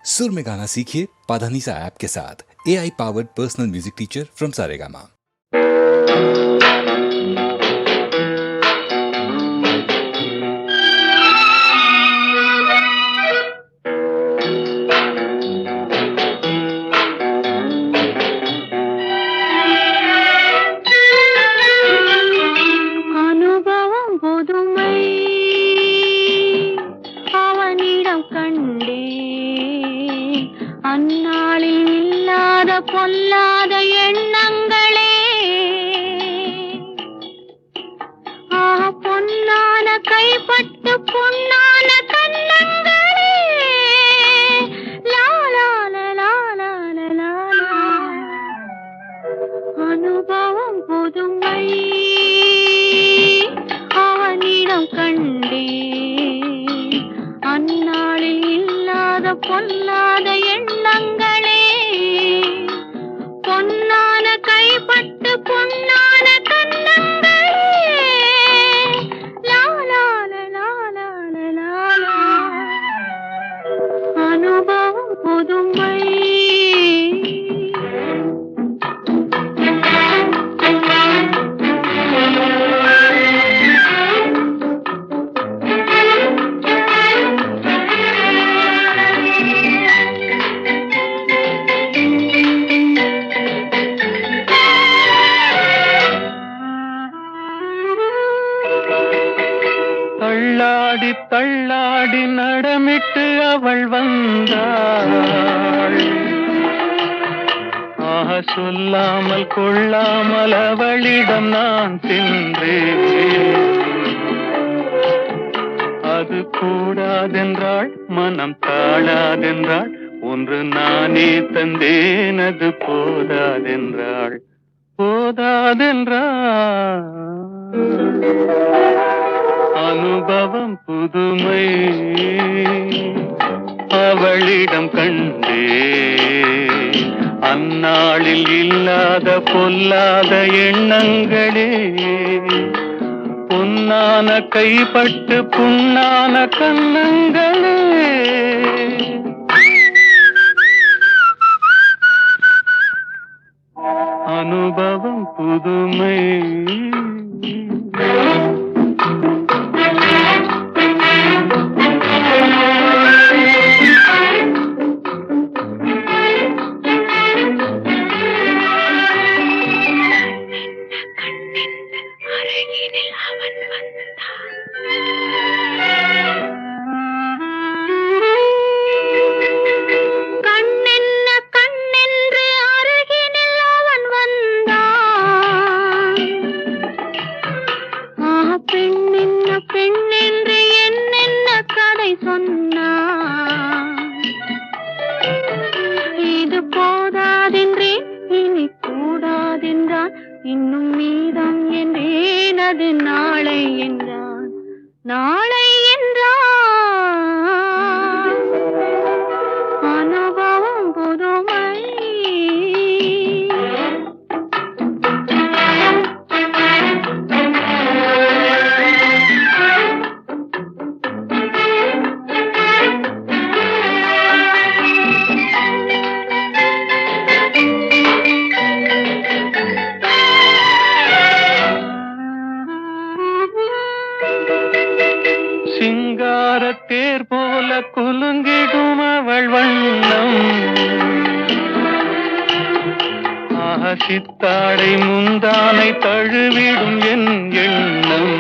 सुर में गाना सीखिए पाधानीसा ऐप के साथ। AI powered personal music teacher from Saregama. அந்நாளில் இல்லாத பொல்லாத எண்ணங்களே, பொன்னான கைப்பட்டு பொன்னான கண்ணங்களே, அனுபவம் புதுமை அவனிடம் கண்டே, அந்நாளில் இல்லாத பொல்லாத எண்ணங்களே, பொன்னான கைப்பட்டு பொன்னான கண்ணங்களே, அனுபவம் புதுமை. தள்ளாடி தள்ளாடி நடமிட்டு அவள் வந்தாள். சொல்லாமல் கொள்ளாமல் அவளிடம் நான் சென்றேன். அது கூடாதென்றாள், மனம் தாழாதென்றாள், ஒன்று நானே தந்தேன். அது போதாதென்றாள், போதாதென்றாள். அனுபவம் புதுமை அவளிடம் கண்டே, அந்நாளில் இல்லாத பொல்லாத எண்ணங்களே, பொன்னான கைப்பட்டு புண்ணான கண்ணங்களே. அனுபவம் புதுமை. இது போதாதென்றே இனி கூடாதென்றான், இன்னும் மீதம் என்றேன். அது நாளை என்றான், நாளை என்றான். அனுபவம் புதுமை. சிங்காரத்தேர் போல குலுங்கிடும் அவள் வண்ணம், சித்தாடை முந்தானை தழுவிடும் என் எண்ணம்.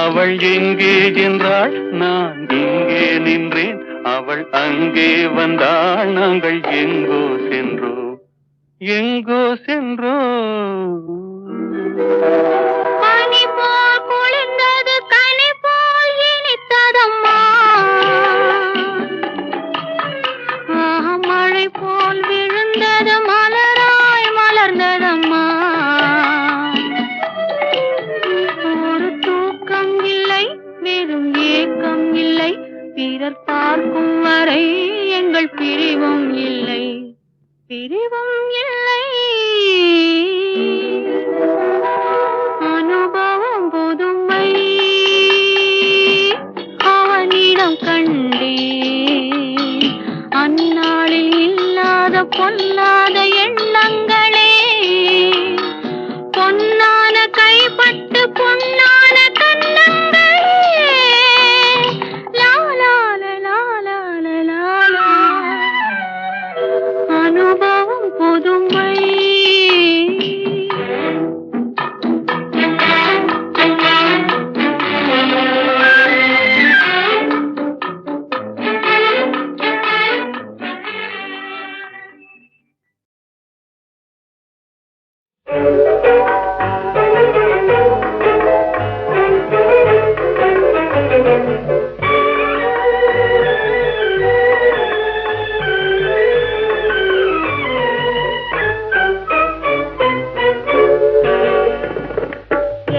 அவள் எங்கே என்றாள், நான் இங்கே நின்றேன். அவள் அங்கே வந்தாள், நாங்கள் எங்கோ சென்றோம், எங்கோ சென்றோம். பனி போல் குளிர்ந்தது, கனி போல் இனித்ததம்மா, மழை போல் விழுந்தது, மலராய் மலர்ந்ததம்மா. ஒரு தூக்கம் இல்லை, வெறும் ஏக்கம் இல்லை, பிறர் பார்க்கும் வரை எங்கள் பிரிவும் இல்லை, பிரிவும் இல்லை. அனுபவம் புதுமை அவனிடம் கண்டு பொல்லாத எண்ணங்களே பொன்னான கைப்பட்டு பொன்னான கண்ணங்களே லாலால லாலால லாலா அனுபவம் புதுமை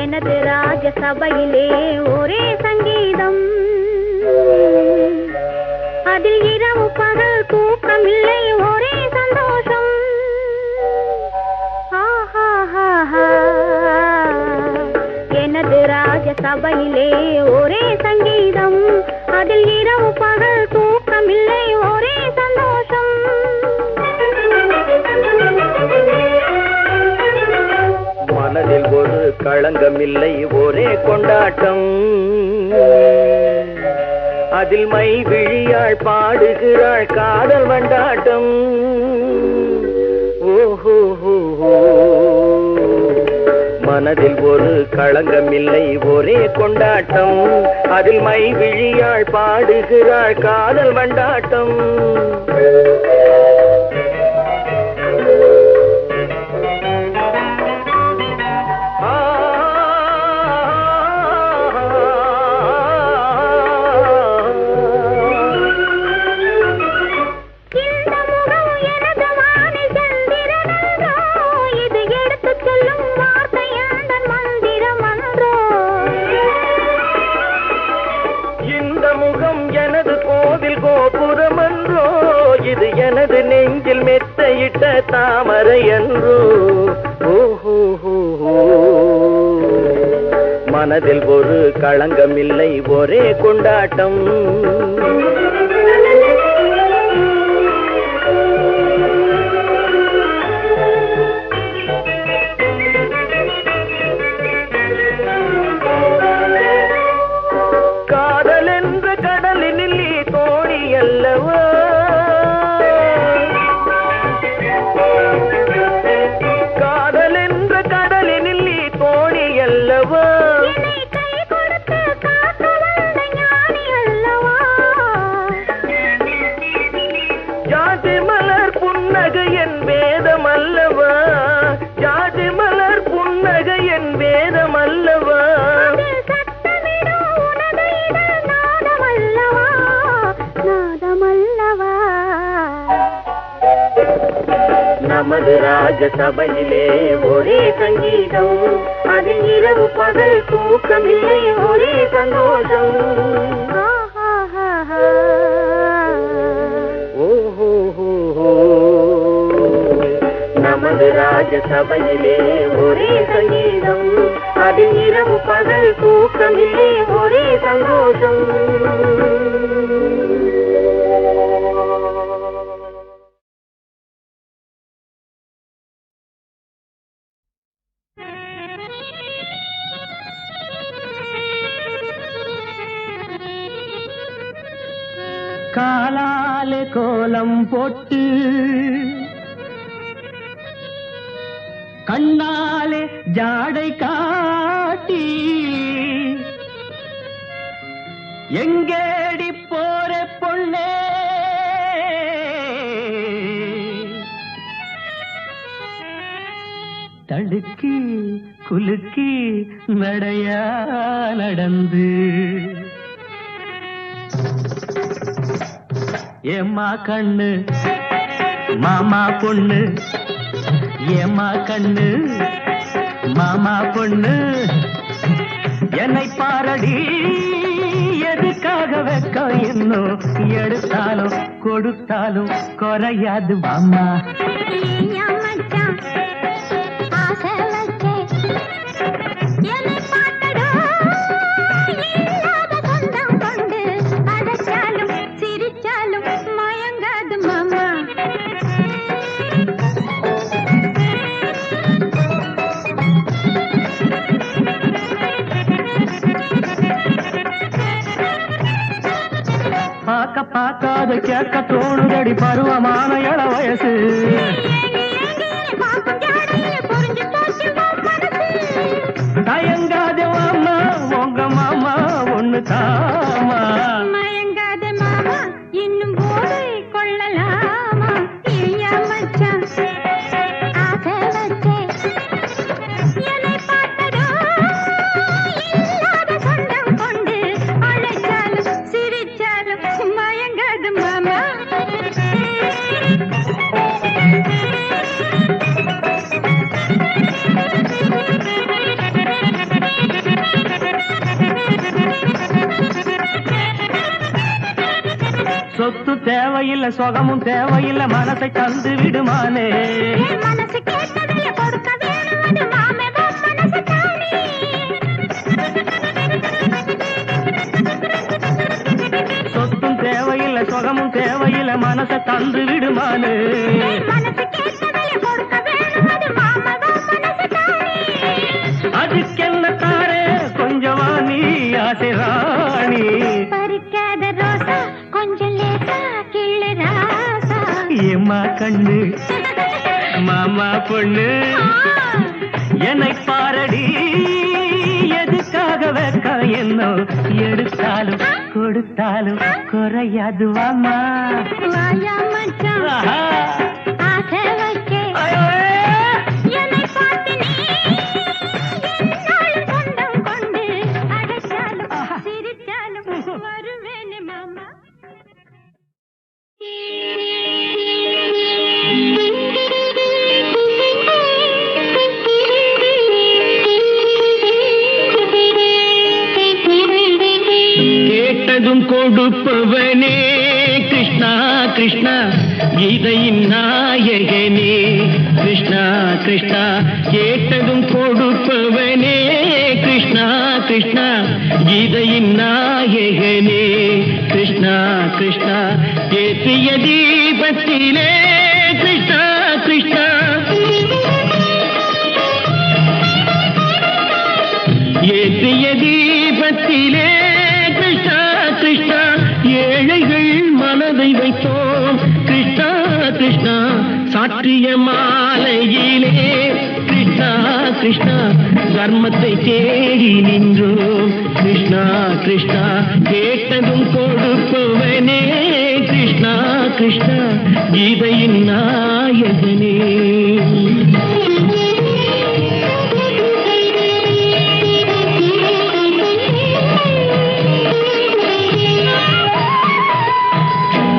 எனது ராஜசபையிலே ஒரே சங்கீதம் அதில் இரவு பகல் தூக்கமில்லை ஒரே சந்தோஷம் ஆஹா எனது ராஜசபையிலே ஒரே சங்கீதம் அதில் இரவு பகல் தூக்கமில்லை ஒரே சந்தோஷம் மனதில் ஒரு களங்கமில்லை ஒரே கொண்டாட்டம் அதில் மை விழியாள் பாடுகிறாள் காதல் வண்டாட்டம் ஓஹோ மனதில் ஒரு களங்கமில்லை ஒரே கொண்டாட்டம் அதில் மை விழியாள் பாடுகிறாள் காதல் வண்டாட்டம் எனது நெஞ்சில் மெத்தையிட்ட தாமரை என்றோ ஓஹோ மனதில் ஒரு களங்கமில்லை ஒரே கொண்டாட்டம் காதல் என்ற கடலினில் தோணி அல்லவா ஜாதி மலர் புன்னகை என் வேதம் அல்லவா ஜாதி மலர் புன்னகை என் வேதம் அல்லவா நமது ராஜசபையிலே ஒரே சங்கீதம் அதில் இரவு பகல் தூக்கமில்லை ஒரே சந்தோஷம் நமது ராஜசபையிலே ஒரே சங்கீதம் அதில் இரவு பகல் தூக்கமில்லை ஒரே சந்தோஷம் காலாலே கோலம் போட்டு கண்ணாலே ஜாடை காட்டி எங்கேடி போற பொண்ணே தடுக்கி குலுக்கி நடையா நடந்து ஏம்மா கண்ணு மாமா பொண்ணு ஏம்மா கண்ணு மாமா பொண்ணு என்னை பாரடி எதுக்காக வெக்கம் இன்னும் எடுத்தாலும் கொடுத்தாலும் குறையாது மாமா பார்க்க பார்க்காத கேட்க தோணுதடி பருவமான இள வயசு. தயங்காத மாமா உங்க மாமா ஒண்ணு தாமா. மயங்காத மாமா இன்னும் போதை கொள்ளலாமா. இல்லையா மச்சான் ஆசை வச்சே என்னை பார்த்ததோ இல்லாத சொந்தம் கொண்டு அழைச்சாலும் சிரிச்சாலும் மயங்காத மாமா. சொத்து தேவையில்லை சொகமும் தேவையில்லை மனசை தந்து விடுமானே. மனசு கேட்டதில்ல கொடுக்க வேணும் அது மாமேதான் மனசு தானே. சொத்தும் தேவையில்லை சொகமும் தேவையில்லை மனசை தந்து விடுமானே. மனசு கேட்டதில்ல கொடுக்க வேணும் அது மாமேதான் மனசு தானே. அதுக்கென்ன தாரே கொஞ்சமா நீ ஆசை ராணி. பறிக்காத ரோசா கொஞ்சம் லேசா கிள்ளு ராசா. ஏம்மா கண்ணு மாமா பொண்ணு என்னை பாரடி எதுக்காக வைக்க என்ன எடுத்தாலும் கொடுத்தாலும் குறையாது வாமா. வாயா மச்சான் ஆசை வைக்கே என்னை பார்த்து நீ என்னாலும் சொந்தம் கொண்டு அடைச்சாலும் சிரிச்சாலும் வருவேனே மாமா. கேட்டதும் கொடுப்பவனே கிருஷ்ணா கிருஷ்ணா கீதையின் நாயகனே. கிருஷ்ணா கிருஷ்ணா கேட்டதும் கொடுப்பவனே கிருஷ்ணா கிருஷ்ணா கீதையின் நாயகனே. கிருஷ்ணா கிருஷ்ணா ஏற்றிய தீபத்திலே கிருஷ்ணா கிருஷ்ணா ஏற்றிய தீபத்திலே கிருஷ்ணா கிருஷ்ணா ஏழைகள் மனதை வைத்தோம் கிருஷ்ணா கிருஷ்ணா. சாற்றிய மாலையிலே கிருஷ்ணா கிருஷ்ணா தர்மத்தை தேடி நின்றோம் கிருஷ்ணா கிருஷ்ணா. கேட்டதும் கொடுப்பவனே கிருஷ்ணா கிருஷ்ணா கீதையின் நாயகனே.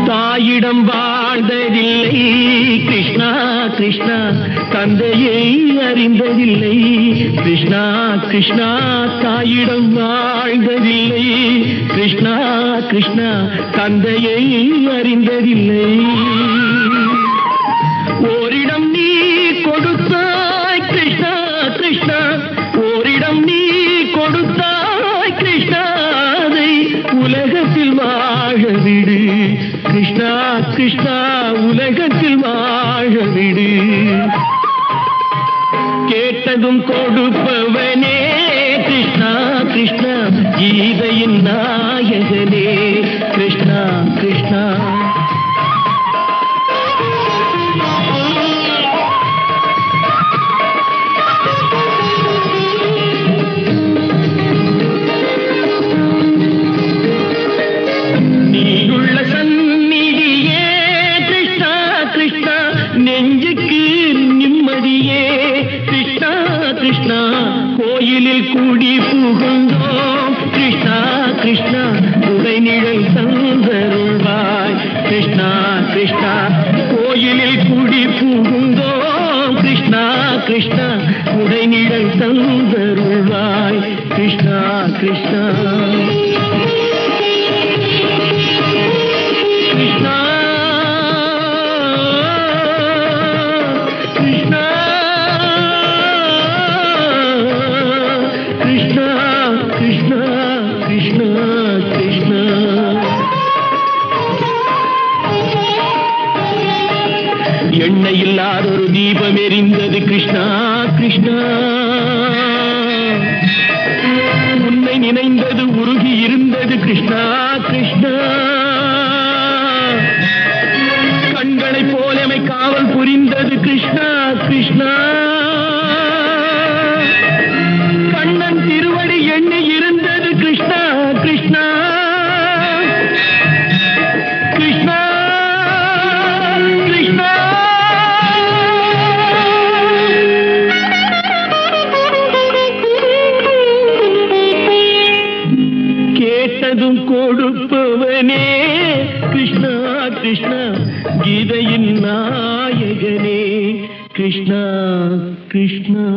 தாயிடம் வாழ்ந்ததில்லை கிருஷ்ணா கிருஷ்ணா தந்தையை அறிந்ததில்லை கிருஷ்ணா கிருஷ்ணா. தாயிடம் வாழ்ந்ததில்லை கிருஷ்ணா கிருஷ்ணா தந்தையை அறிந்ததில்லை. ஓரிடம் நீ கொடுத்தாய் கிருஷ்ணா கிருஷ்ணா ஓரிடம் நீ கொடுத்தாய் கிருஷ்ணா. அதை உலகத்தில் வாழ விடு கிருஷ்ணா கிருஷ்ணா உலகத்தில் வாழ விடு. கேட்டதும் கொடுப்பவனே கிருஷ்ணா கிருஷ்ணா கீதையின் நாயகனே. கிருஷ்ணா கிருஷ்ணா நீயுள்ள சந்நிதியே கிருஷ்ணா கிருஷ்ணா நெஞ்சுக்கு நிம்மதியே கிருஷ்ணா கிருஷ்ணா. கோயிலில் கூடி புகுந்தோம் கிருஷ்ணா கிருஷ்ணா உடைநிழல் தந்தருள்வாய் கிருஷ்ணா கிருஷ்ணா. கோயிலில் கூடி புகுந்தோம் கிருஷ்ணா கிருஷ்ணா உடைநிழல் தந்தருள்வாய் கிருஷ்ணா கிருஷ்ணா. கிருஷ்ணா கிருஷ்ணா கிருஷ்ணா கிருஷ்ணா கிருஷ்ணா கிருஷ்ணா. எண்ணெய் இல்லாதொரு தீபம் எரிந்தது கிருஷ்ணா கிருஷ்ணா. உன்னை நினைந்தது உருகி இருந்தது கிருஷ்ணா கிருஷ்ணா. புரிந்தது கிருஷ்ணா கிருஷ்ணா கண்ணன் திருவடி எண்ணி இருந்தது கிருஷ்ணா கிருஷ்ணா கிருஷ்ணா கிருஷ்ணா கேட்டதும் கொடுப்பவனே கிருஷ்ணா கிருஷ்ணா கீதையின் நாயகனே கிருஷ்ணா கிருஷ்ணா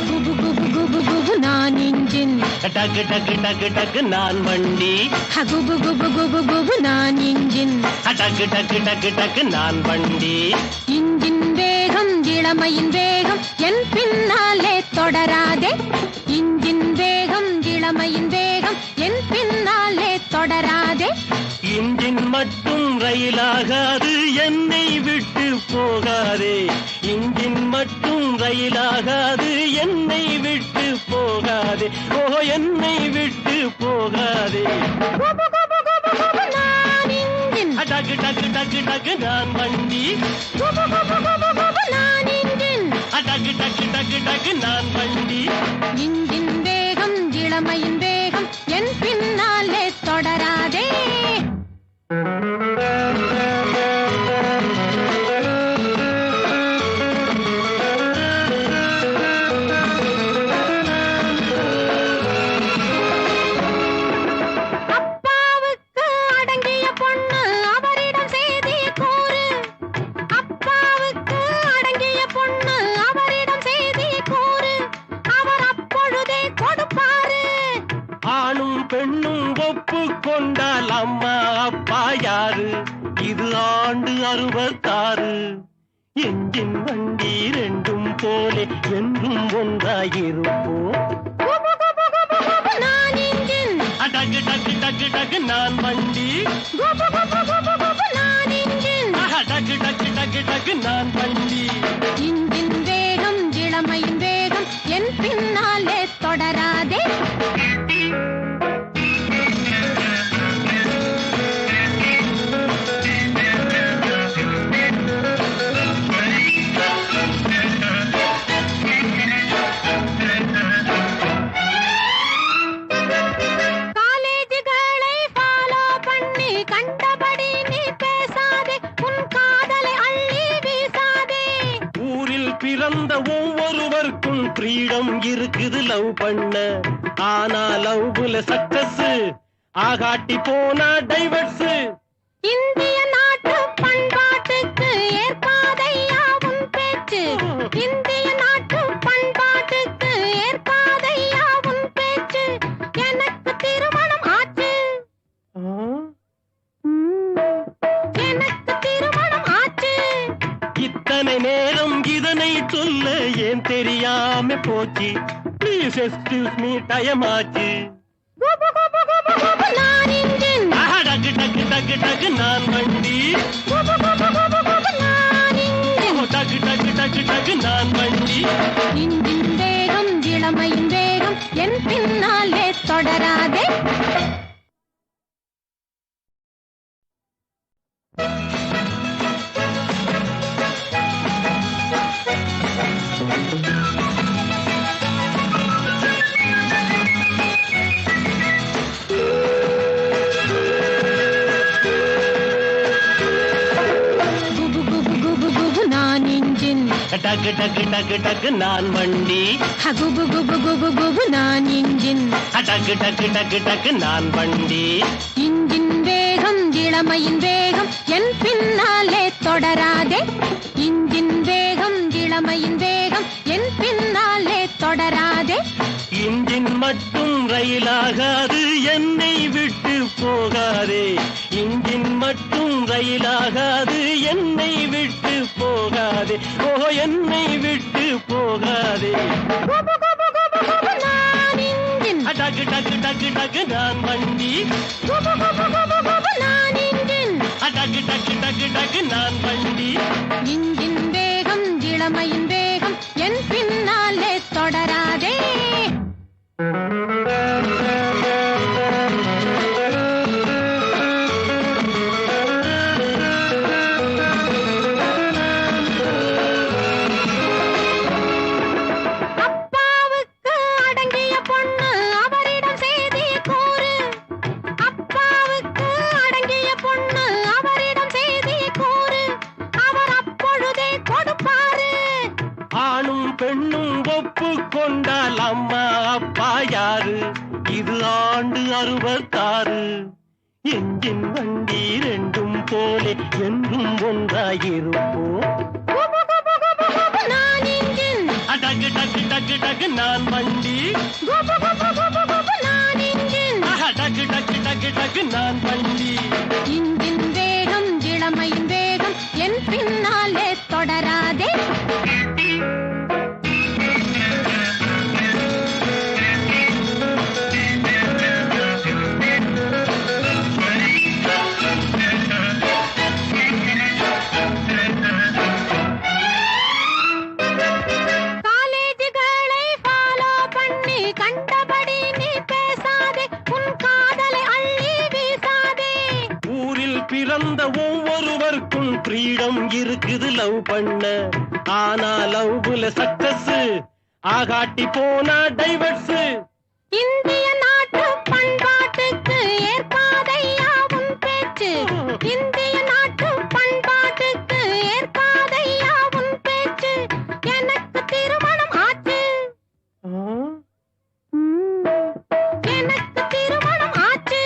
குபு குபு குபு குபு நான் இன்ஜின் டக்கு டக்கு டக்கு டக்கு நான் வண்டி குபு குபு குபு குபு நான் இன்ஜின் டக்கு டக்கு டக்கு டக்கு நான் வண்டி இன்ஜின் வேகம் இளமையின் வேகம் என் பின்னாலே தொடராதே இன்ஜின் வேகம் இளமையின் வேகம் என் பின்னாலே தொடராதே இன்ஜின் மட்டும் ரயிலாகாது என்னை விட்டு போகாதே இன்ஜின் மட்டும் ரயிலாகாது என்னை விட்டு போகாதே ஓ என்னை விட்டு போகாதே குபு குபு குபு குபு நான் இன்ஜின் டக்கு டக்கு டக்கு டக்கு நான் வண்டி குபு குபு குபு குபு நான் இன்ஜின் டக்கு டக்கு டக்கு டக்கு நான் வண்டி இன்ஜின் வேகம் இளமையின் வேகம் என் பின்னாலே தொடராதே அப்பாவுக்கு அடங்கிய பொண்ணு அவரிடம் செய்திய கூறு அப்பாவுக்கு அடங்கிய பொண்ணு அவரிடம் செய்திய கூறு அவர் அப்பொழுதே கொடுப்பாரு ஆணும் பெண்ணும் ஒப்பு கொண்டால் அம்மா அப்பா யாரு இது ஆண்டு 66 எஞ்சின் வண்டி ரெண்டும் போலே என்றும் ஒன்றாயிருப்போம் குபு குபு குபு குபு நான் இன்ஜின் டக்கு டக்கு டக்கு டக்கு நான் வண்டி குபு குபு குபு குபு நான் இன்ஜின் டக்கு டக்கு டக்கு டக்கு நான் வண்டி இன்ஜின் வேகம் இளமையின் வேகம் என் பின்னாலே தொடராதே காலேஜுகளை ஃபாலோ பண்ணி கண்டபடி நீ பேசாதே உன் காதலை அள்ளி வீசாதே ஊரில் பிறந்த ஒவ்வொருவருக்கும் ஃப்ரீடம் இருக்குது லவ் பண்ண ஆனா லவ்ல சக்சஸ் ஆகாட்டி போனா டைவர்ஸ் இந்திய நாட்டு பண்பாட்டுக்கு ஏற்காதையா உன் பேச்சு இந்திய நாட்டு பண்பாட்டுக்கு ஏற்காதையா உன் பேச்சு எனக்கு திருமணம் ஆச்சு எனக்கு திருமணம் ஆச்சு இத்தனை நேரம் இதனை சொல்ல ஏன் தெரியாம போச்சு ப்ளீஸ் எக்ஸ்கியூஸ் மீ டைம் ஆச்சு குபு குபு குபு குபு நான் இன்ஜின் டக்கு டக்கு டக்கு டக்கு நான் வண்டி குபு குபு குபு குபு நான் இன்ஜின் டக்கு டக்கு டக்கு டக்கு நான் வண்டி இன்ஜின் வேகம் இளமையின் வேகம் என் பின்னாலே தொடராதே குபு குபு குபு குபு நான் இன்ஜின் டக்கு டக்கு டக்கு டக்கு நான் வண்டி குபு குபு குபு குபு நான் இன்ஜின் டக்கு டக்கு டக்கு டக்கு நான் வண்டி இன்ஜின் வேகம் இளமையின் வேகம் என் பின்னாலே தொடராதே இன்ஜின் வேகம் இளமையின் வேகம் என் பின்னாலே தொடராதே இன்ஜின் மட்டும் ரயிலாகாது என்னை விட்டு போகாதே இன்ஜின் மட்டும் ரயிலாகாது என்னை விட்டு போகாதே ஓ என்னை விட்டு போகாதே குபு குபு குபு குபு நான் இன்ஜின் டக்கு டக்கு டக்கு டக்கு நான் வண்டி குபு குபு குபு குபு நான் இன்ஜின் டக்கு டக்கு டக்கு டக்கு டக்கு நான் வண்டி. இன்ஜின் வேகம் இளமையின் வேகம் என் பின்னாலே தொடராதே. அப்பாவுக்கு அடங்கிய பொண்ணு அவரிடம் செய்தி கூறு. அப்பாவுக்கு அடங்கிய பொண்ணு அவரிடம் செய்தி கூறு. அவர் அப்பொழுதே கொடுப்பாரு. ஆணும் பெண்ணும் ஒப்பு கொண்டால் அம்மா அப்பா யாரு? இது ஆண்டு 66. என்ஜின் வண்டி ரெண்டும் போலே என்றும் ஒன்றாயிருப்போம். குபு குபு குபு குபு நான் இன்ஜின். டக்கு டக்கு டக்கு டக்கு நான் வண்டி. குபு குபு குபு குபு நான் இன்ஜின். டக்கு டக்கு டக்கு டக்கு நான் வண்டி. இன்ஜின் வேகம் இளமையின் வேகம் என் பின்னாலே தொடராதே. காலேஜுகளை ஃபாலோ பண்ணி கண்டபடி நீ பேசாதே. உன் காதலை அள்ளி வீசாதே. ஊரில் பிறந்த ஒவ்வொருவருக்கும் ஃப்ரீடம் இருக்குது லவ் பண்ண. ஆனா லவ்ல சக்சஸ் ஆகாட்டி போனா டைவர்ஸ். இந்திய நாட்டு பண்பாட்டுக்கு ஏற்காதையா உன் பேச்சு. இந்திய நாட்டு பண்பாட்டுக்கு ஏற்காதையா உன் பேச்சு. எனக்கு திருமணம் ஆச்சு. எனக்கு திருமணம் ஆச்சு.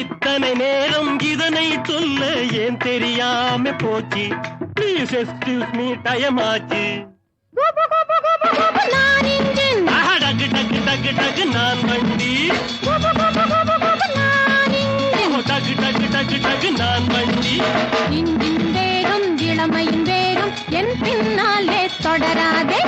இத்தனை நேரம் இதனை சொல்ல ஏன் தெரியாம போச்சு? ப்ளீஸ் எக்ஸ்கியூஸ் மீ, டைம் ஆச்சு. குபு குபு குபு குபு நான் இன்ஜின். டக்கு டக்கு டக்கு டக்கு நான் வண்டி. குபு குபு குபு குபு நான் இன்ஜின். டக்கு டக்கு டக்கு டக்கு நான் வண்டி. இன்ஜின் வேகம் இளமையின் வேகம் என் பின்னாலே தொடராதே.